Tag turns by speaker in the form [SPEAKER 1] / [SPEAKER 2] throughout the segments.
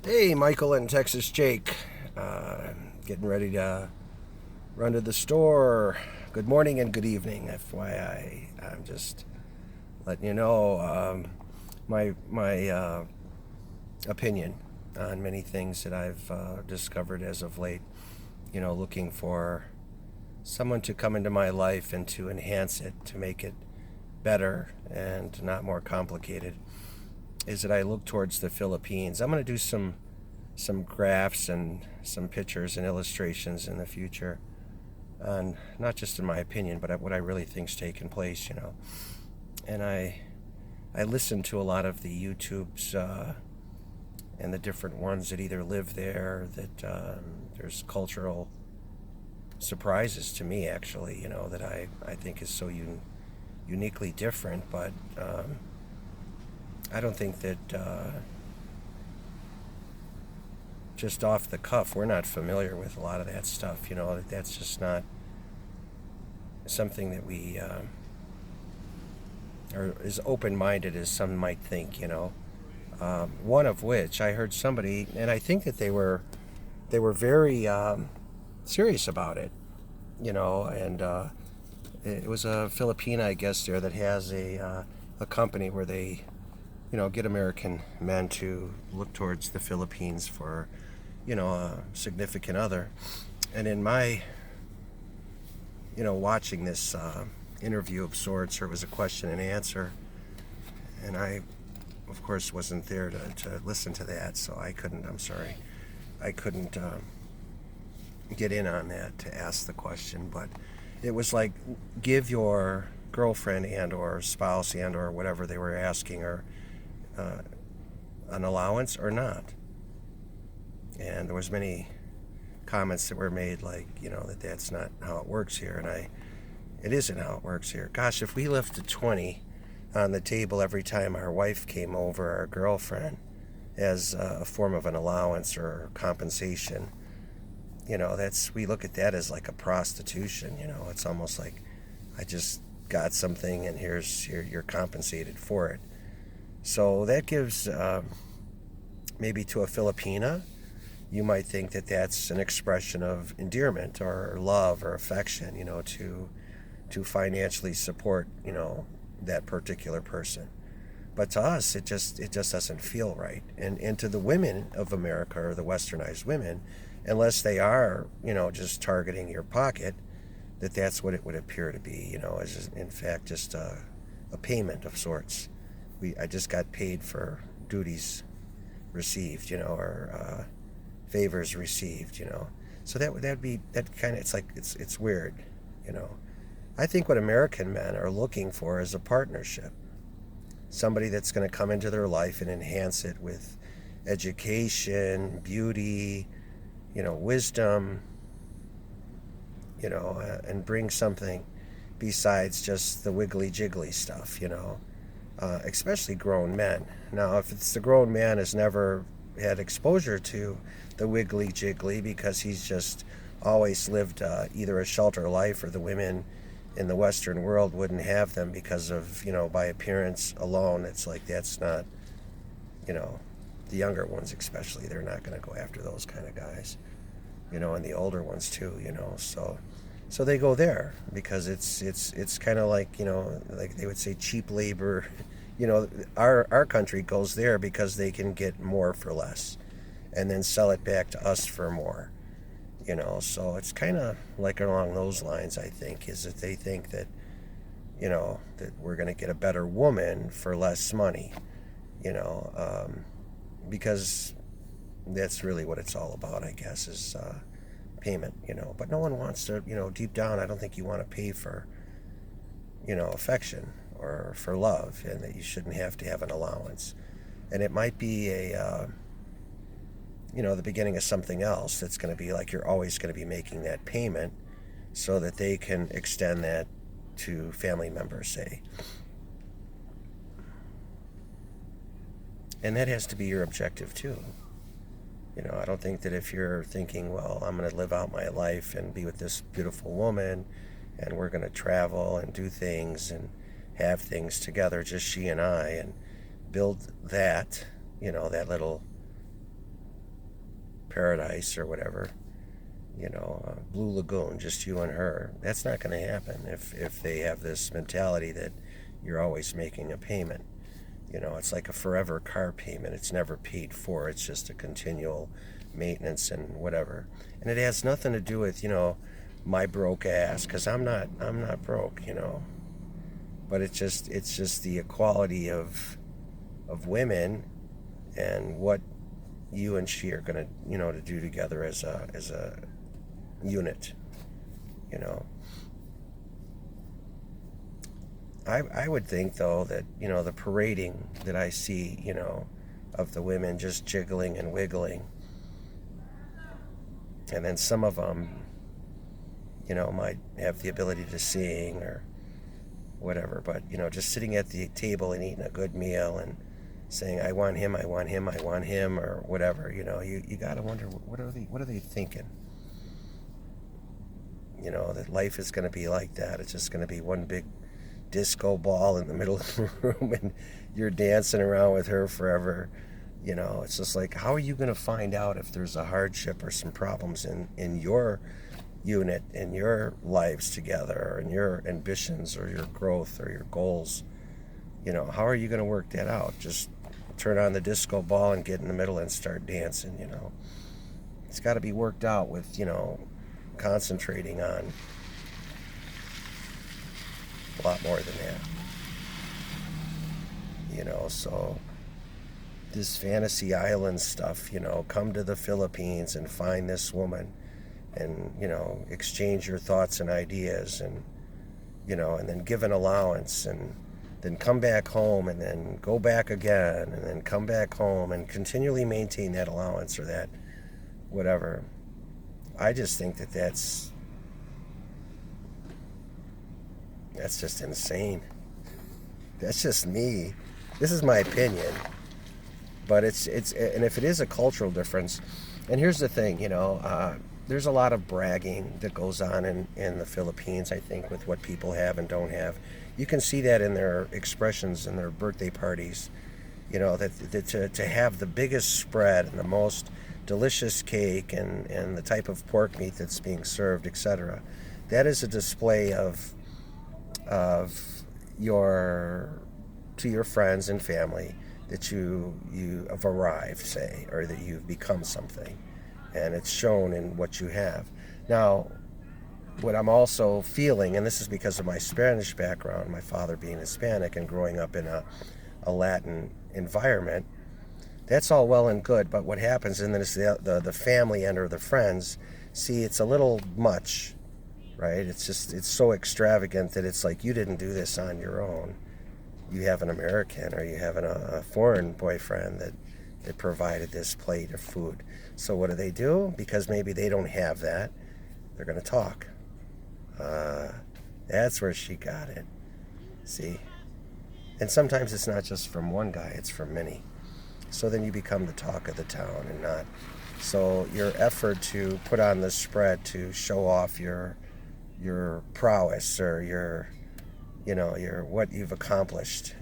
[SPEAKER 1] Hey, Michael and Texas Jake. Getting ready to run to the store. Good morning and good evening, FYI. I'm just letting you know my opinion on many things that I've discovered as of late. Looking for someone to come into my life and to enhance it, to make it better and not more complicated, is that I look towards the Philippines. I'm going to do some graphs and some pictures and illustrations in the future, and not just in my opinion, but what I really think's taking place. And I listen to a lot of the YouTubes and the different ones that either live there, that there's cultural surprises to me, actually, that I think is so uniquely different, but I don't think that just off the cuff, we're not familiar with a lot of that stuff. That's just not something that we are as open-minded as some might think. One of which I heard somebody, and I think that they were very serious about it. And it was a Filipina, I guess, there that has a company where they get American men to look towards the Philippines for a significant other. And in my watching this interview of sorts, or it was a question and answer, and I of course wasn't there to listen to that, so I couldn't get in on that to ask the question. But it was like, give your girlfriend and or spouse and or whatever they were asking, or an allowance or not. And there was many comments that were made, like, that's not how it works here. And it isn't how it works here. Gosh, if we left a 20 on the table every time our wife came over, our girlfriend, as a form of an allowance or compensation, we look at that as like a prostitution. It's almost like, I just got something and you're compensated for it. So that gives maybe to a Filipina, you might think that that's an expression of endearment or love or affection, to financially support, that particular person. But to us, it just doesn't feel right. And to the women of America, or the westernized women, unless they are, just targeting your pocket, that's what it would appear to be, as in fact just a payment of sorts. I just got paid for duties received, or favors received, So that'd be that kind of, it's like it's weird, I think what American men are looking for is a partnership, somebody that's going to come into their life and enhance it with education, beauty, wisdom, and bring something besides just the wiggly jiggly stuff, especially grown men. Now, if it's the grown man has never had exposure to the wiggly jiggly because he's just always lived either a shelter life, or the women in the Western world wouldn't have them because of, by appearance alone, it's like that's not, the younger ones especially, they're not going to go after those kind of guys, and the older ones too, so they go there because it's kind of like, like they would say, cheap labor. Our country goes there because they can get more for less and then sell it back to us for more. So it's kind of like along those lines, I think, is that they think that, that we're going to get a better woman for less money, because that's really what it's all about, I guess, is payment, But no one wants to, deep down, I don't think you want to pay for, affection or for love, and that you shouldn't have to have an allowance. And it might be the beginning of something else that's going to be like, you're always going to be making that payment so that they can extend that to family members, say. And that has to be your objective too. I don't think that if you're thinking, well, I'm going to live out my life and be with this beautiful woman, and we're going to travel and do things and have things together, just she and I, and build that, that little paradise or whatever, Blue Lagoon, just you and her. That's not going to happen if they have this mentality that you're always making a payment. It's like a forever car payment. It's never paid for. It's just a continual maintenance and whatever. And it has nothing to do with, my broke ass, because I'm not broke, But it's just the equality of women and what you and she are going to, to do together as a unit, I would think, though, that, the parading that I see, of the women just jiggling and wiggling, and then some of them, might have the ability to sing or whatever, but, just sitting at the table and eating a good meal and saying, I want him, I want him, I want him, or whatever, you got to wonder, what are they thinking? That life is going to be like that. It's just going to be one big disco ball in the middle of the room and you're dancing around with her forever. It's just like, how are you going to find out if there's a hardship or some problems in your unit, in your lives together, or in your ambitions or your growth or your goals? How are you going to work that out? Just turn on the disco ball and get in the middle and start dancing. It's got to be worked out with, concentrating on a lot more than that. So this fantasy island stuff, come to the Philippines and find this woman and, exchange your thoughts and ideas and, and then give an allowance and then come back home and then go back again and then come back home and continually maintain that allowance or that whatever. I just think that's just insane. That's just me. This is my opinion. But it's and if it is a cultural difference, and here's the thing, there's a lot of bragging that goes on in the Philippines, I think, with what people have and don't have. You can see that in their expressions in their birthday parties, that to have the biggest spread and the most delicious cake and the type of pork meat that's being served, etc. That is a display of to your friends and family that you have arrived, say, or that you've become something, and it's shown in what you have. Now, what I'm also feeling, and this is because of my Spanish background, my father being Hispanic and growing up in a Latin environment, that's all well and good, but what happens, and then it's the family end or the friends, see, it's a little much, right? It's so extravagant that it's like, you didn't do this on your own. You have an American or you have a foreign boyfriend that provided this plate of food. So what do? Because maybe they don't have that, they're going to talk. That's where she got it. See? And sometimes it's not just from one guy, it's from many. So then you become the talk of the town and not. So your effort to put on the spread to show off your prowess or your what you've accomplished,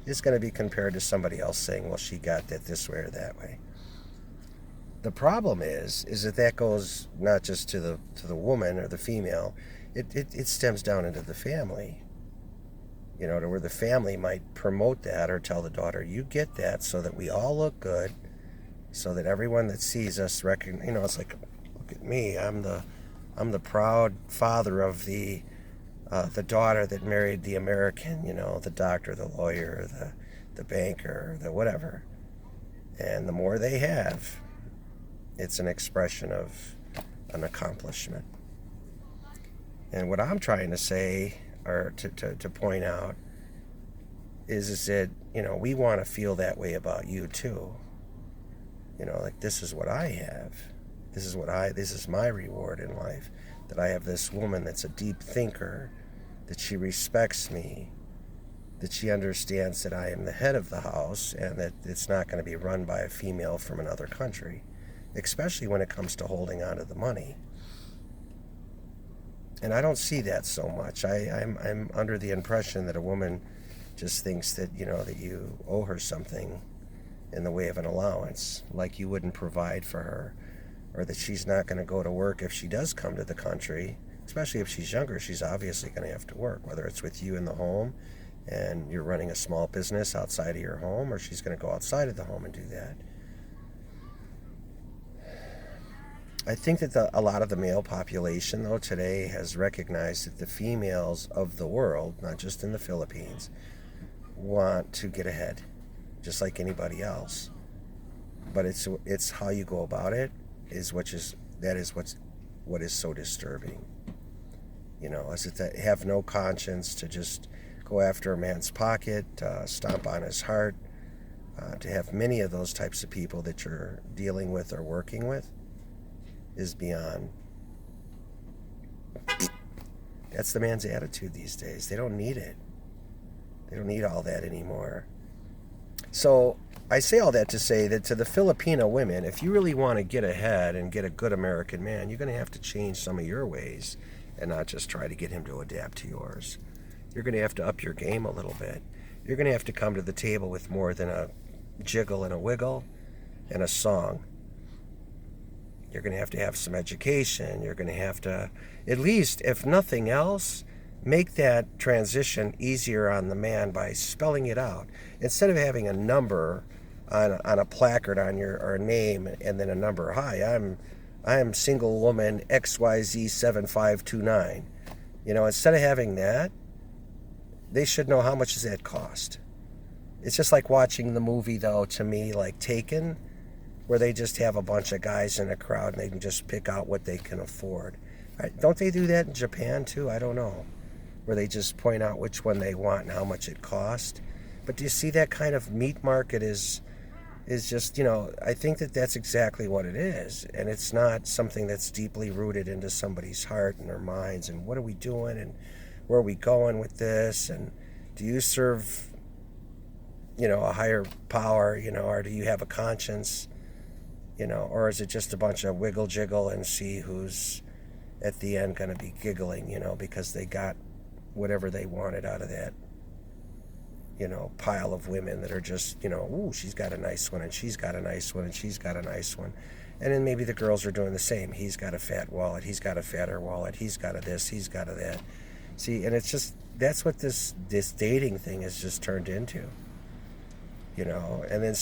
[SPEAKER 1] is going to be compared to somebody else saying, well, she got that this way or that way. The problem is that goes not just to the woman or the female, it stems down into the family. To where the family might promote that or tell the daughter, you get that so that we all look good, so that everyone that sees us recognize, it's like, look at me, I'm the proud father of the daughter that married the American, the doctor, the lawyer, the banker, the whatever. And the more they have, it's an expression of an accomplishment. And what I'm trying to say, or to point out, is that, we want to feel that way about you too. Like, this is what I have. This is my reward in life, that I have this woman that's a deep thinker, that she respects me, that she understands that I am the head of the house and that it's not going to be run by a female from another country, especially when it comes to holding on to the money. And I don't see that so much. I'm under the impression that a woman just thinks that, that you owe her something in the way of an allowance, like you wouldn't provide for her, or that she's not going to go to work if she does come to the country. Especially if she's younger, she's obviously going to have to work, whether it's with you in the home and you're running a small business outside of your home, or she's going to go outside of the home and do that. I think that a lot of the male population, though, today has recognized that the females of the world, not just in the Philippines, want to get ahead, just like anybody else. But it's how you go about it what is so disturbing. Is it that have no conscience to just go after a man's pocket, stomp on his heart, to have many of those types of people that you're dealing with or working with is beyond. That's the man's attitude these days. They don't need it. They don't need all that anymore. So I say all that to say that to the Filipino women, if you really want to get ahead and get a good American man, you're going to have to change some of your ways and not just try to get him to adapt to yours. You're going to have to up your game a little bit. You're going to have to come to the table with more than a jiggle and a wiggle and a song. You're going to have some education. You're going to have to, at least, if nothing else, make that transition easier on the man by spelling it out. Instead of having a number on a placard on your name and then a number. Hi, I'm single woman XYZ7529. Instead of having that, they should know how much does that cost. It's just like watching the movie, though, to me, like Taken, where they just have a bunch of guys in a crowd and they can just pick out what they can afford. Don't they do that in Japan, too? I don't know. Where they just point out which one they want and how much it costs. But do you see that kind of meat market is just, I think that that's exactly what it is. And it's not something that's deeply rooted into somebody's heart and their minds. And what are we doing? And where are we going with this? And do you serve, a higher power, or do you have a conscience? Or is it just a bunch of wiggle jiggle and see who's at the end going to be giggling, because they got whatever they wanted out of that, pile of women that are just, ooh, she's got a nice one, and she's got a nice one, and she's got a nice one. And then maybe the girls are doing the same. He's got a fat wallet. He's got a fatter wallet. He's got a this. He's got a that. See, and it's just, that's what this dating thing has just turned into, And then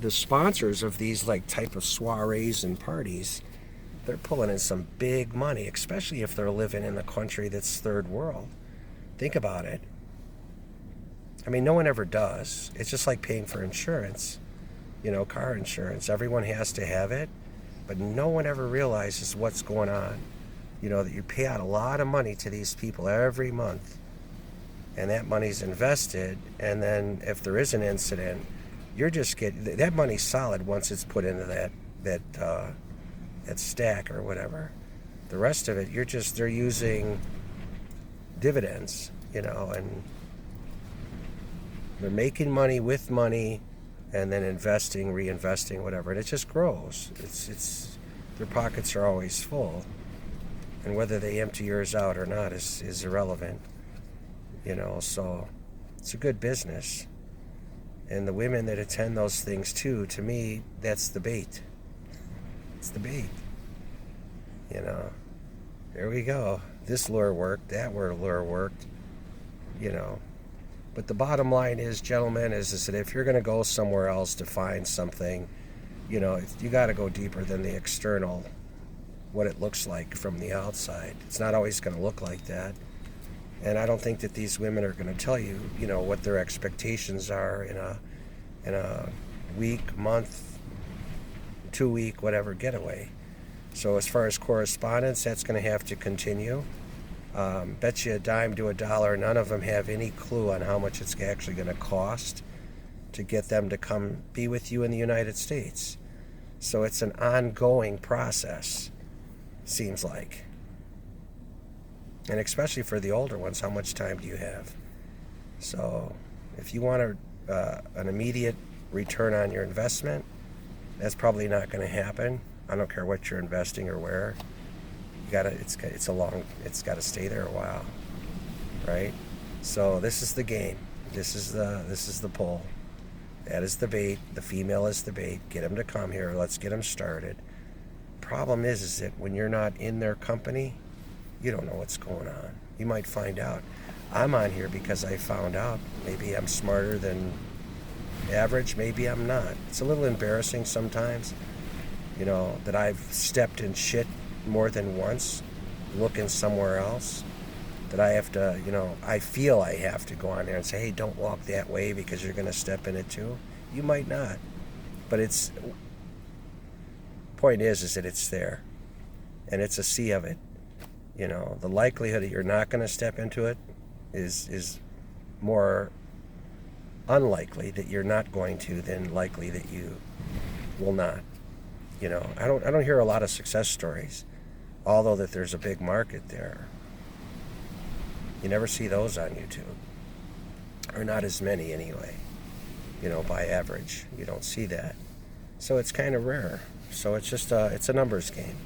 [SPEAKER 1] the sponsors of these type of soirees and parties, they're pulling in some big money, especially if they're living in a country that's third world. Think about it. I mean, no one ever does. It's just like paying for insurance, car insurance. Everyone has to have it, but no one ever realizes what's going on. That you pay out a lot of money to these people every month, and that money's invested, and then if there is an incident, you're just getting, that money's solid once it's put into that stack or whatever. The rest of it, they're using dividends, and they're making money with money and then investing, reinvesting, whatever. And it just grows. It's their pockets are always full. And whether they empty yours out or not is irrelevant. So it's a good business. And the women that attend those things too, to me, that's the bait. It's the bait. There we go. This lure worked. That lure worked. But the bottom line is, gentlemen, is that if you're going to go somewhere else to find something, you got to go deeper than the external, what it looks like from the outside. It's not always going to look like that. And I don't think that these women are going to tell you, what their expectations are in a week, month, 2 week, whatever getaway. So as far as correspondence, that's going to have to continue. Bet you a dime to a dollar, none of them have any clue on how much it's actually going to cost to get them to come be with you in the United States. So it's an ongoing process, seems like. And especially for the older ones, how much time do you have? So if you want an immediate return on your investment, that's probably not going to happen. I don't care what you're investing or where. It's got to stay there a while, right? So this is the game. This is the pull. That is the bait. The female is the bait. Get them to come here. Let's get them started. Problem is that when you're not in their company, you don't know what's going on. You might find out. I'm on here because I found out. Maybe I'm smarter than average. Maybe I'm not. It's a little embarrassing sometimes, that I've stepped in shit more than once, looking somewhere else, that I have to, I feel I have to go on there and say, hey, don't walk that way because you're going to step in it too. You might not. But point is that it's there. And it's a sea of it. The likelihood that you're not going to step into it is more unlikely that you're not going to than likely that you will not. I don't hear a lot of success stories, although that there's a big market there. You never see those on YouTube, or not as many anyway. By average, you don't see that. So it's kind of rare. So it's just it's a numbers game.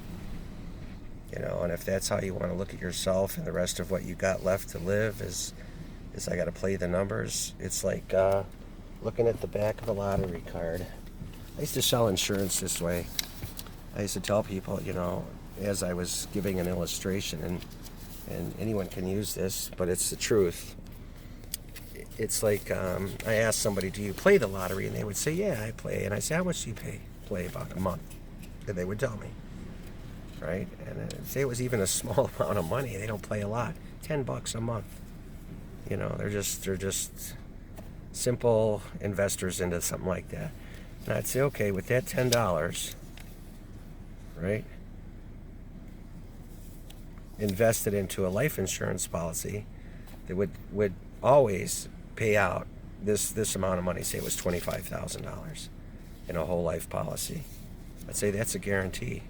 [SPEAKER 1] And if that's how you want to look at yourself and the rest of what you got left to live is I got to play the numbers. It's like looking at the back of a lottery card. I used to sell insurance this way. I used to tell people, as I was giving an illustration, and anyone can use this, but it's the truth. It's like I asked somebody, do you play the lottery? And they would say, yeah, I play. And I say, how much do you play about a month? And they would tell me, right? And say it was even a small amount of money. They don't play a lot. $10 a month. They're just simple investors into something like that. And I'd say, okay, with that $10, right, invested into a life insurance policy that would always pay out this amount of money. Say it was $25,000 in a whole life policy. I'd say that's a guarantee.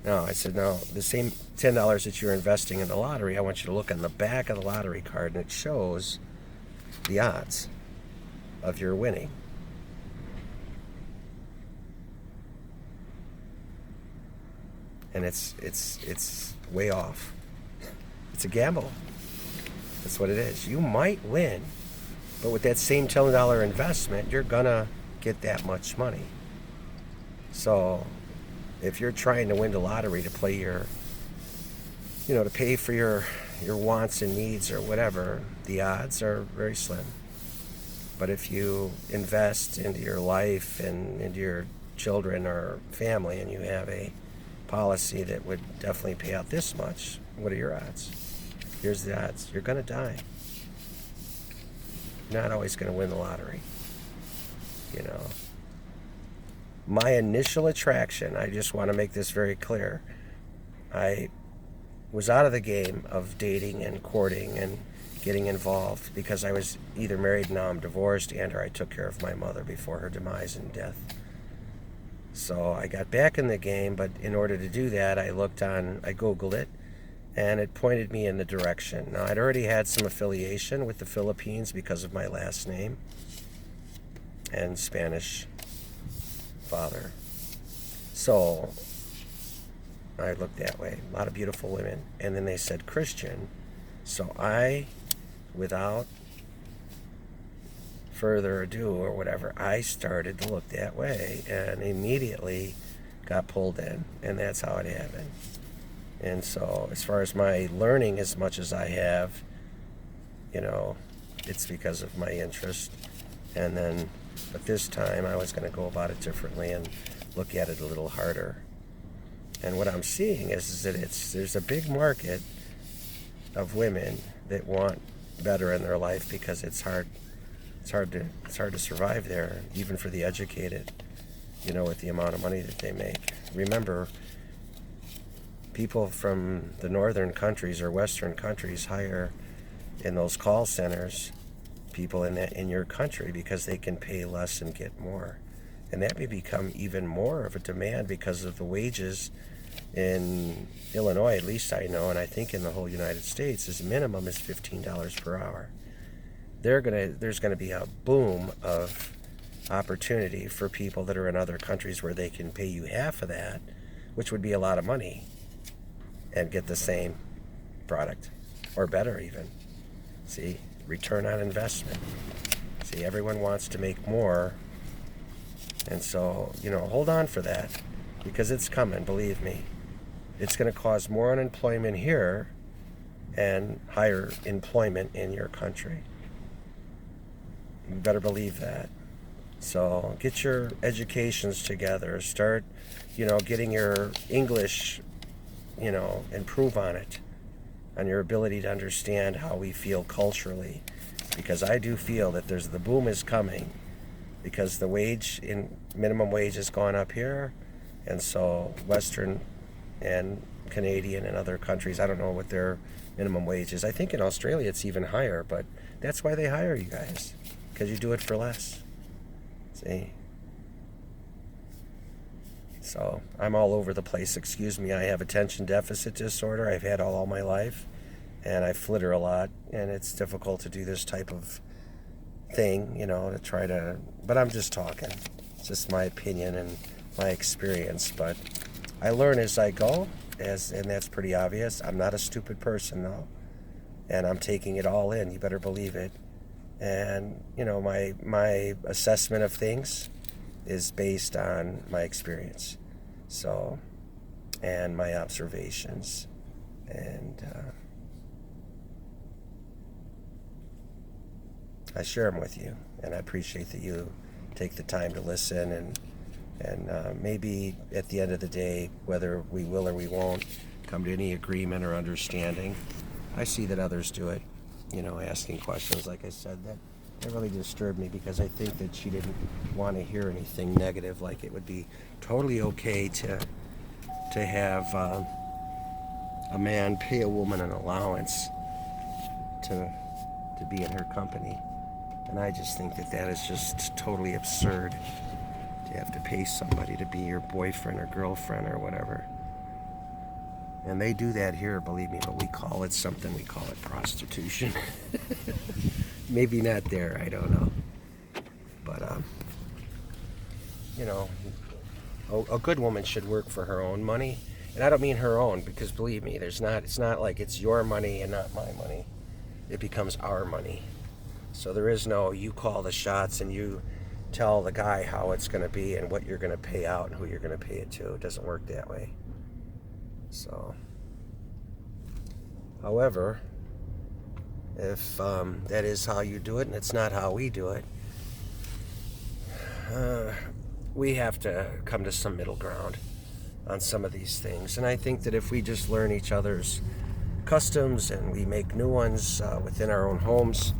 [SPEAKER 1] No, I said, no, the same $10 that you're investing in the lottery, I want you to look on the back of the lottery card, and it shows the odds of your winning. And it's way off. It's a gamble. That's what it is. You might win, but with that same $10 investment, you're gonna get that much money. So if you're trying to win the lottery to play to pay for your wants and needs or whatever, the odds are very slim. But if you invest into your life and into your children or family, and you have a policy that would definitely pay out this much, what are your odds? Here's the odds. You're going to die. You're not always going to win the lottery. My initial attraction, I just want to make this very clear, I was out of the game of dating and courting and getting involved because I was either married, now I'm divorced, and or I took care of my mother before her demise and death. So I got back in the game, but in order to do that, I Googled it, and it pointed me in the direction. Now, I'd already had some affiliation with the Philippines because of my last name and Spanish father. So I looked that way. A lot of beautiful women. And then they said Christian. So I, without further ado or whatever, I started to look that way and immediately got pulled in. And that's how it happened. And so as far as my learning as much as I have, it's because of my interest. And then, but this time I was going to go about it differently and look at it a little harder. And what I'm seeing is that there's a big market of women that want better in their life because it's hard to survive there, even for the educated, with the amount of money that they make. Remember, people from the northern countries or western countries hire in those call centers people in your country because they can pay less and get more. And that may become even more of a demand because of the wages in Illinois, at least I know, and I think in the whole United States, is minimum is $15 per hour. There's gonna be a boom of opportunity for people that are in other countries where they can pay you half of that, which would be a lot of money, and get the same product, or better even. See, return on investment. See, everyone wants to make more. And so, hold on for that, because it's coming, believe me. It's going to cause more unemployment here and higher employment in your country. You better believe that. So get your educations together. Start, getting your English, improve on it, on your ability to understand how we feel culturally. Because I do feel that the boom is coming, because the minimum wage has gone up here, and so Western and Canadian and other countries, I don't know what their minimum wage is. I think in Australia it's even higher, but that's why they hire you guys, because you do it for less. See? So I'm all over the place. Excuse me. I have attention deficit disorder. I've had all my life, and I flitter a lot, and it's difficult to do this type of thing, to try to, but I'm just talking. It's just my opinion and my experience, but I learn as I go, and that's pretty obvious. I'm not a stupid person, though, and I'm taking it all in. You better believe it. And, my assessment of things is based on my experience, so, and my observations, and I share them with you, and I appreciate that you take the time to listen, and maybe at the end of the day, whether we will or we won't come to any agreement or understanding, I see that others do it, asking questions, like I said, that really disturbed me, because I think that she didn't want to hear anything negative, like it would be totally okay to have a man pay a woman an allowance to be in her company. And I just think that is just totally absurd, to have to pay somebody to be your boyfriend or girlfriend or whatever. And they do that here, believe me, but we call it something. We call it prostitution. Maybe not there, I don't know. But, a good woman should work for her own money. And I don't mean her own, because believe me, it's not like it's your money and not my money. It becomes our money. So there is no, you call the shots and you tell the guy how it's going to be and what you're going to pay out and who you're going to pay it to. It doesn't work that way. So, however, if that is how you do it and it's not how we do it, we have to come to some middle ground on some of these things. And I think that if we just learn each other's customs and we make new ones within our own homes,